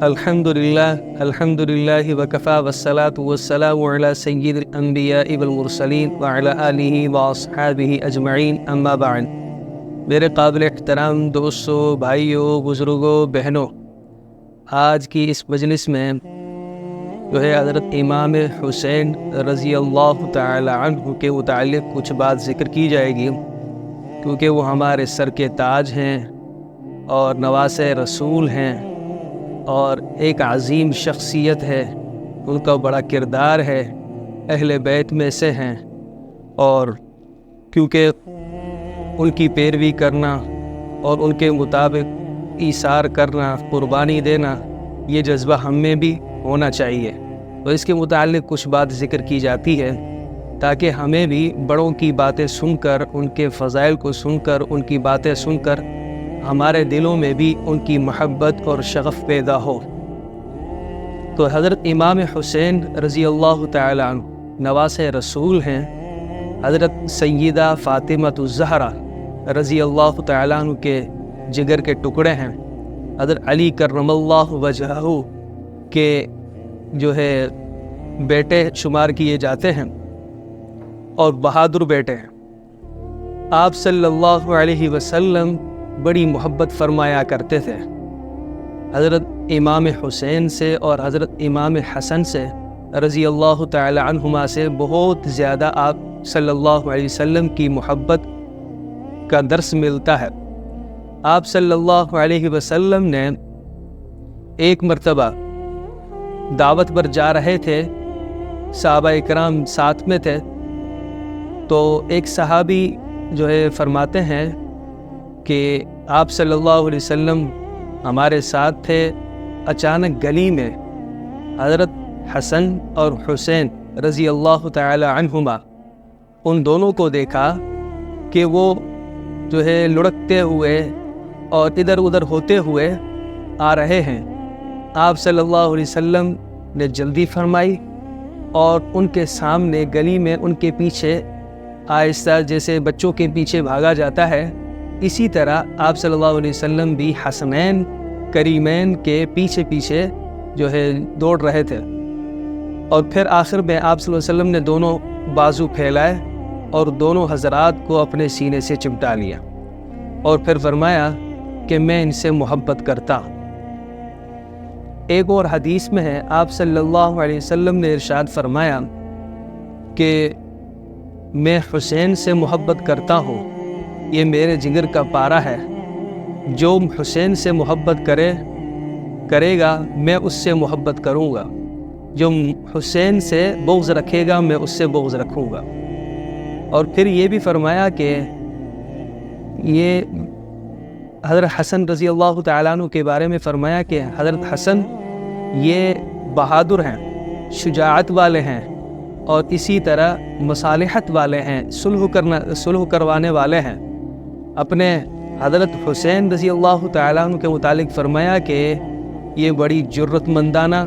الحمدللہ وکفا والصلاة والسلام علی سید الانبیاء والمرسلین وعلی آلہ واصحابہ اجمعین اما بعد۔ میرے قابل احترام دوستوں، بھائیوں، بزرگوں، بہنوں، آج کی اس مجلس میں جو ہے حضرت امام حسین رضی اللہ تعالی عنہ کے متعلق کچھ بات ذکر کی جائے گی، کیونکہ وہ ہمارے سر کے تاج ہیں اور نواسۂ رسول ہیں اور ایک عظیم شخصیت ہے، ان کا بڑا کردار ہے، اہل بیت میں سے ہیں، اور کیونکہ ان کی پیروی کرنا اور ان کے مطابق ایثار کرنا، قربانی دینا، یہ جذبہ ہم میں بھی ہونا چاہیے۔ تو اس کے متعلق کچھ بات ذکر کی جاتی ہے تاکہ ہمیں بھی بڑوں کی باتیں سن کر، ان کے فضائل کو سن کر، ان کی باتیں سن کر ہمارے دلوں میں بھی ان کی محبت اور شغف پیدا ہو۔ تو حضرت امام حسین رضی اللہ تعالی عنہ نواسۂ رسول ہیں، حضرت سیدہ فاطمہ الزہرا رضی اللہ تعالی عنہ کے جگر کے ٹکڑے ہیں، حضرت علی کرم اللہ وجہہ کے جو ہے بیٹے شمار کیے جاتے ہیں اور بہادر بیٹے ہیں۔ آپ صلی اللہ علیہ وسلم بڑی محبت فرمایا کرتے تھے حضرت امام حسین سے اور حضرت امام حسن سے رضی اللہ تعالی عنہما سے بہت زیادہ آپ صلی اللہ علیہ وسلم کی محبت کا درس ملتا ہے۔ آپ صلی اللہ علیہ وسلم نے ایک مرتبہ دعوت پر جا رہے تھے، صحابہ اکرام ساتھ میں تھے، تو ایک صحابی جو ہے فرماتے ہیں کہ آپ صلی اللہ علیہ وسلم ہمارے ساتھ تھے، اچانک گلی میں حضرت حسن اور حسین رضی اللہ تعالی عنہما ان دونوں کو دیکھا کہ وہ جو ہے لڑکتے ہوئے اور ادھر ادھر ہوتے ہوئے آ رہے ہیں۔ آپ صلی اللہ علیہ وسلم نے جلدی فرمائی اور ان کے سامنے گلی میں ان کے پیچھے آہستہ، جیسے بچوں کے پیچھے بھاگا جاتا ہے، اسی طرح آپ صلی اللہ علیہ وسلم بھی حسنین کریمین کے پیچھے پیچھے جو ہے دوڑ رہے تھے، اور پھر آخر میں آپ صلی اللہ علیہ وسلم نے دونوں بازو پھیلائے اور دونوں حضرات کو اپنے سینے سے چمٹا لیا اور پھر فرمایا کہ میں ان سے محبت کرتا ہوں۔ ایک اور حدیث میں ہے، آپ صلی اللہ علیہ وسلم نے ارشاد فرمایا کہ میں حسین سے محبت کرتا ہوں، یہ میرے جگر کا پارا ہے، جو حسین سے محبت کرے گا میں اس سے محبت کروں گا، جو حسین سے بغض رکھے گا میں اس سے بغض رکھوں گا۔ اور پھر یہ بھی فرمایا کہ یہ حضرت حسن رضی اللہ تعالیٰ عنہ کے بارے میں فرمایا کہ حضرت حسن یہ بہادر ہیں، شجاعت والے ہیں، اور اسی طرح مصالحت والے ہیں، صلح کروانے والے ہیں۔ اپنے حضرت حسین رضی اللہ تعالیٰ عنہ کے متعلق فرمایا کہ یہ بڑی جرت مندانہ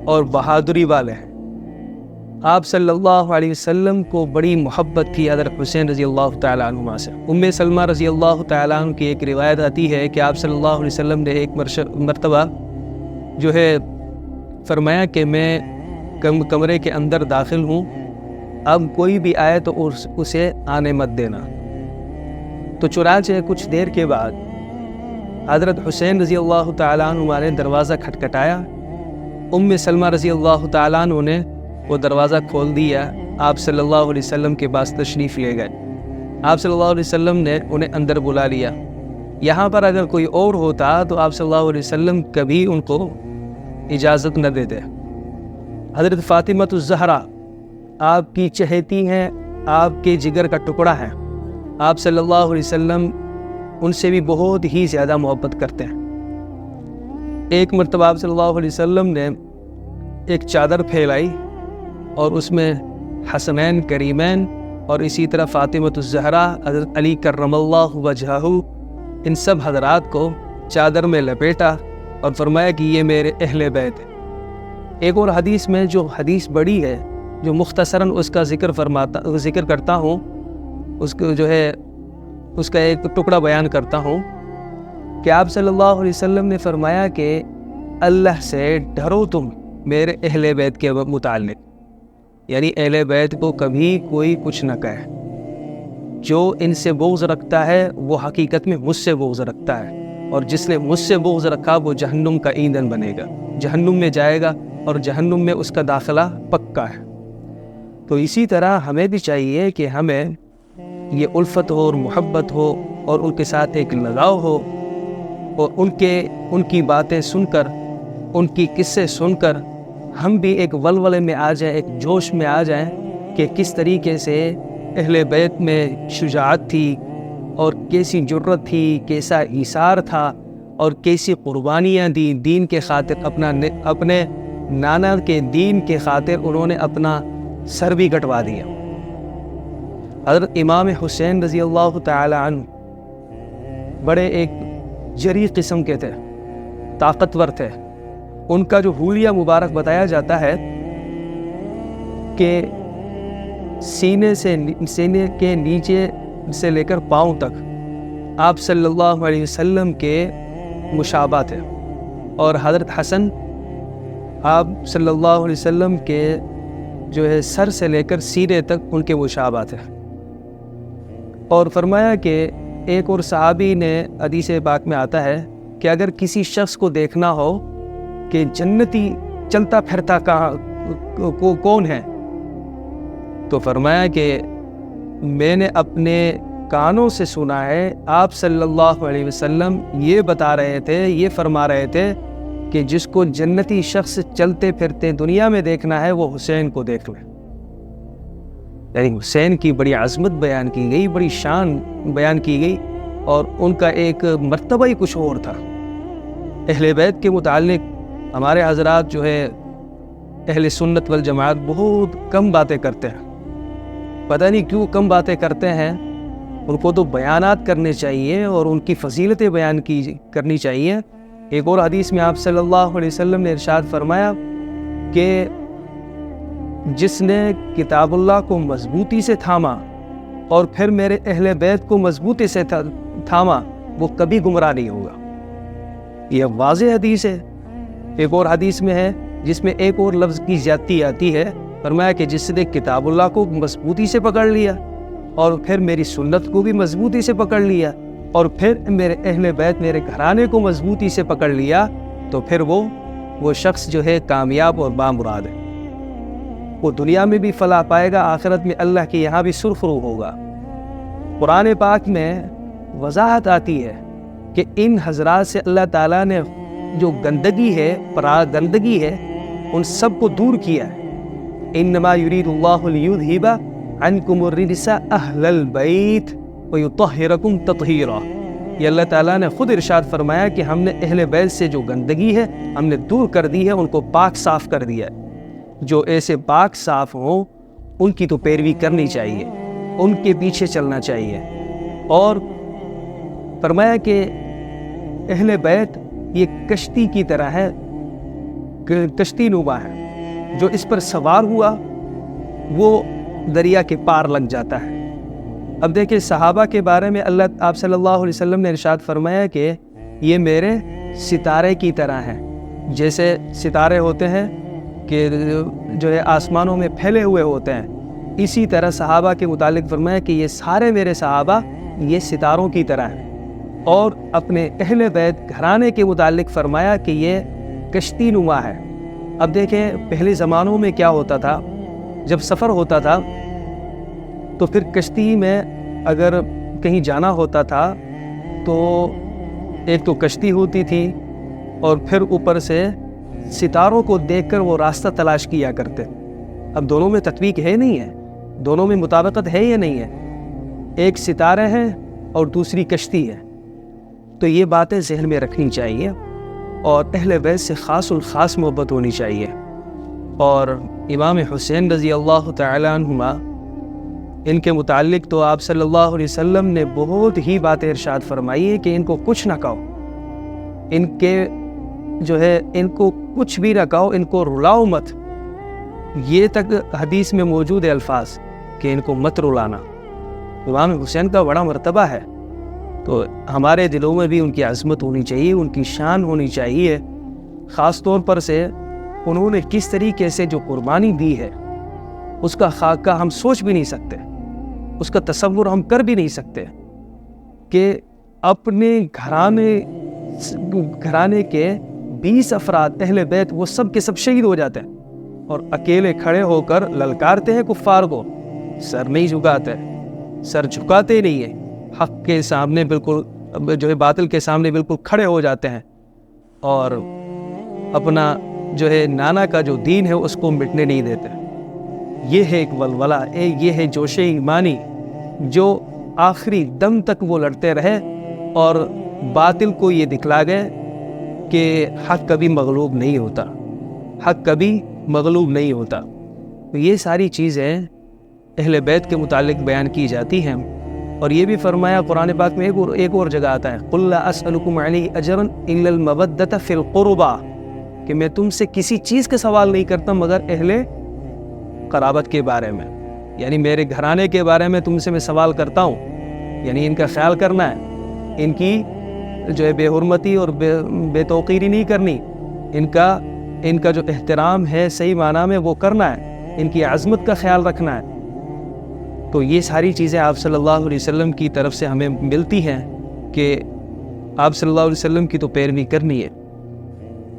اور بہادری والے ہیں۔ آپ صلی اللہ علیہ وسلم کو بڑی محبت تھی حضرت حسین رضی اللہ تعالیٰ عنہ سے۔ ام سلمہ رضی اللہ تعالیٰ عنہ کی ایک روایت آتی ہے کہ آپ صلی اللہ علیہ وسلم نے ایک مرتبہ جو ہے فرمایا کہ میں کمرے کے اندر داخل ہوں، اب کوئی بھی آئے تو اسے آنے مت دینا۔ تو چنانچہ کچھ دیر کے بعد حضرت حسین رضی اللہ تعالیٰ عنہ نے دروازہ کھٹکھٹایا، ام سلمہ رضی اللہ تعالیٰ عنہ نے وہ دروازہ کھول دیا، آپ صلی اللہ علیہ وسلم کے پاس تشریف لے گئے۔ آپ صلی اللہ علیہ وسلم نے انہیں اندر بلا لیا۔ یہاں پر اگر کوئی اور ہوتا تو آپ صلی اللہ علیہ وسلم کبھی ان کو اجازت نہ دیتے۔ حضرت فاطمہ الزہرا آپ کی چہیتی ہیں، آپ کے جگر کا ٹکڑا ہے، آپ صلی اللہ علیہ وسلم ان سے بھی بہت ہی زیادہ محبت کرتے ہیں۔ ایک مرتبہ آپ صلی اللہ علیہ وسلم نے ایک چادر پھیلائی اور اس میں حسنین کریمین اور اسی طرح فاطمہ الزہرا، حضرت علی کرم اللہ وجہہ، ان سب حضرات کو چادر میں لپیٹا اور فرمایا کہ یہ میرے اہل بیت ہیں۔ ایک اور حدیث میں جو حدیث بڑی ہے، جو مختصراً اس کا ذکر کرتا ہوں، اس کو جو ہے اس کا ایک ٹکڑا بیان کرتا ہوں کہ آپ صلی اللہ علیہ وسلم نے فرمایا کہ اللہ سے ڈرو تم میرے اہل بیت کے متعلق، یعنی اہل بیت کو کبھی کوئی کچھ نہ کہے۔ جو ان سے بغض رکھتا ہے وہ حقیقت میں مجھ سے بغض رکھتا ہے، اور جس نے مجھ سے بغض رکھا وہ جہنم کا ایندھن بنے گا، جہنم میں جائے گا اور جہنم میں اس کا داخلہ پکا ہے۔ تو اسی طرح ہمیں بھی چاہیے کہ ہمیں یہ الفت ہو اور محبت ہو اور ان کے ساتھ ایک لگاؤ ہو، اور ان کی باتیں سن کر، ان کی قصے سن کر ہم بھی ایک ولولے میں آ جائیں، ایک جوش میں آ جائیں کہ کس طریقے سے اہل بیت میں شجاعت تھی، اور کیسی جرت تھی، کیسا ایثار تھا، اور کیسی قربانیاں دی دین کے خاطر، اپنے نانا کے دین کے خاطر انہوں نے اپنا سر بھی کٹوا دیا۔ حضرت امام حسین رضی اللہ تعالی عنہ بڑے ایک جری قسم کے تھے، طاقتور تھے۔ ان کا جو حلیہ مبارک بتایا جاتا ہے کہ سینے کے نیچے سے لے کر پاؤں تک آپ صلی اللہ علیہ وسلم کے مشابہ تھے، اور حضرت حسن آپ صلی اللہ علیہ وسلم کے جو ہے سر سے لے کر سینے تک ان کے مشابہ تھے۔ اور فرمایا کہ ایک اور صحابی نے، حدیث پاک میں آتا ہے کہ اگر کسی شخص کو دیکھنا ہو کہ جنتی چلتا پھرتا کون ہے، تو فرمایا کہ میں نے اپنے کانوں سے سنا ہے آپ صلی اللہ علیہ وسلم یہ بتا رہے تھے، یہ فرما رہے تھے کہ جس کو جنتی شخص چلتے پھرتے دنیا میں دیکھنا ہے وہ حسین کو دیکھ لے۔ یعنی حسین کی بڑی عظمت بیان کی گئی، بڑی شان بیان کی گئی، اور ان کا ایک مرتبہ ہی کچھ اور تھا۔ اہل بیت کے متعلق ہمارے حضرات جو ہے اہل سنت والجماعت بہت کم باتیں کرتے ہیں، پتہ نہیں کیوں کم باتیں کرتے ہیں۔ ان کو تو بیانات کرنے چاہیے اور ان کی فضیلتیں بیان کرنی چاہیے۔ ایک اور حدیث میں آپ صلی اللہ علیہ وسلم نے ارشاد فرمایا کہ جس نے کتاب اللہ کو مضبوطی سے تھاما اور پھر میرے اہل بیت کو مضبوطی سے تھاما وہ کبھی گمراہ نہیں ہوگا۔ یہ واضح حدیث ہے۔ ایک اور حدیث میں ہے جس میں ایک اور لفظ کی زیادتی آتی ہے، فرمایا کہ جس نے کتاب اللہ کو مضبوطی سے پکڑ لیا اور پھر میری سنت کو بھی مضبوطی سے پکڑ لیا اور پھر میرے اہل بیت، میرے گھرانے کو مضبوطی سے پکڑ لیا، تو پھر وہ شخص جو ہے کامیاب اور بامراد ہے۔ وہ دنیا میں بھی فلاح پائے گا، آخرت میں اللہ کے یہاں بھی سرخرو ہوگا۔ قرآن پاک میں وضاحت آتی ہے کہ ان حضرات سے اللہ تعالیٰ نے جو گندگی ہے، گندگی ہے، ان سب کو دور کیا ہے۔ انما یرید اللہ لیذھب عنکم الرجس اہل البیت ویطہرکم تطہیرا۔ یہ اللہ تعالیٰ نے خود ارشاد فرمایا کہ ہم نے اہل بیت سے جو گندگی ہے ہم نے دور کر دی ہے، ان کو پاک صاف کر دیا ہے۔ جو ایسے پاک صاف ہوں ان کی تو پیروی کرنی چاہیے، ان کے پیچھے چلنا چاہیے۔ اور فرمایا کہ اہل بیت یہ کشتی کی طرح ہے، کشتی نما ہے، جو اس پر سوار ہوا وہ دریا کے پار لگ جاتا ہے۔ اب دیکھیں صحابہ کے بارے میں آپ صلی اللہ علیہ وسلم نے ارشاد فرمایا کہ یہ میرے ستارے کی طرح ہیں۔ جیسے ستارے ہوتے ہیں کہ جو ہے آسمانوں میں پھیلے ہوئے ہوتے ہیں، اسی طرح صحابہ کے متعلق فرمایا کہ یہ سارے میرے صحابہ یہ ستاروں کی طرح ہیں۔ اور اپنے اہل بیت گھرانے کے متعلق فرمایا کہ یہ کشتی نما ہے۔ اب دیکھیں پہلے زمانوں میں کیا ہوتا تھا، جب سفر ہوتا تھا تو پھر کشتی میں اگر کہیں جانا ہوتا تھا تو ایک تو کشتی ہوتی تھی اور پھر اوپر سے ستاروں کو دیکھ کر وہ راستہ تلاش کیا کرتے۔ اب دونوں میں تطبیق ہے نہیں ہے، دونوں میں مطابقت ہے یا نہیں ہے؟ ایک ستارے ہیں اور دوسری کشتی ہے۔ تو یہ باتیں ذہن میں رکھنی چاہیے اور اہل بیت سے خاص الخاص محبت ہونی چاہیے۔ اور امام حسین رضی اللہ تعالی عنہما، ان کے متعلق تو آپ صلی اللہ علیہ وسلم نے بہت ہی باتیں ارشاد فرمائی ہے کہ ان کو کچھ نہ کہو، ان کو کچھ بھی نہ کہو، ان کو رلاؤ مت۔ یہ تک حدیث میں موجود ہے الفاظ کہ ان کو مت رلانا۔ امام حسین کا بڑا مرتبہ ہے، تو ہمارے دلوں میں بھی ان کی عظمت ہونی چاہیے، ان کی شان ہونی چاہیے، خاص طور پر سے انہوں نے کس طریقے سے جو قربانی دی ہے اس کا خاکہ ہم سوچ بھی نہیں سکتے، اس کا تصور ہم کر بھی نہیں سکتے کہ اپنے گھرانے کے 20 افراد اہل بیت وہ سب کے سب شہید ہو جاتے ہیں اور اکیلے کھڑے ہو کر للکارتے ہیں کفار کو، سر نہیں جھکاتے، سر جھکاتے نہیں ہیں، حق کے سامنے بالکل جو ہے باطل کے سامنے بالکل کھڑے ہو جاتے ہیں اور اپنا جو ہے نانا کا جو دین ہے اس کو مٹنے نہیں دیتے۔ یہ ہے ایک ولولہ، یہ ہے جوش ایمانی جو آخری دم تک وہ لڑتے رہے اور باطل کو یہ دکھلا گئے کہ حق کبھی مغلوب نہیں ہوتا، حق کبھی مغلوب نہیں ہوتا۔ تو یہ ساری چیزیں اہل بیت کے متعلق بیان کی جاتی ہیں، اور یہ بھی فرمایا قرآن پاک میں ایک اور جگہ آتا ہے قُلْ لَا أَسْأَلُكُمْ عَلَيْهِ أَجْرًا إِلَّا الْمَوَدَّةَ فِي الْقُرْبَى، کہ میں تم سے کسی چیز کا سوال نہیں کرتا مگر اہل قرابت کے بارے میں، یعنی میرے گھرانے کے بارے میں تم سے میں سوال کرتا ہوں، یعنی ان کا خیال کرنا ہے، ان کی جو ہے بے حرمتی اور بے توقیری نہیں کرنی، ان کا جو احترام ہے صحیح معنی میں وہ کرنا ہے، ان کی عظمت کا خیال رکھنا ہے۔ تو یہ ساری چیزیں آپ صلی اللہ علیہ وسلم کی طرف سے ہمیں ملتی ہیں کہ آپ صلی اللہ علیہ وسلم کی تو پیروی کرنی ہے،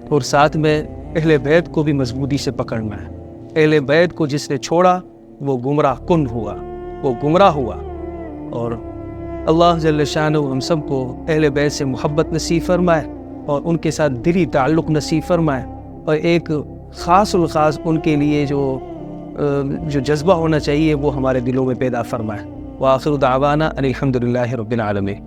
اور ساتھ میں اہل بیت کو بھی مضبوطی سے پکڑنا ہے۔ اہل بیت کو جس نے چھوڑا وہ گمراہ کن ہوا، وہ گمراہ ہوا، اور اللہ جل شانہ ہم سب کو اہل بیت سے محبت نصیب فرمائے اور ان کے ساتھ دلی تعلق نصیب فرمائے، اور ایک خاص الخاص ان کے لیے جو جذبہ ہونا چاہیے وہ ہمارے دلوں میں پیدا فرمائے۔ وآخر دعوانا ان الحمد للہ رب العالمین۔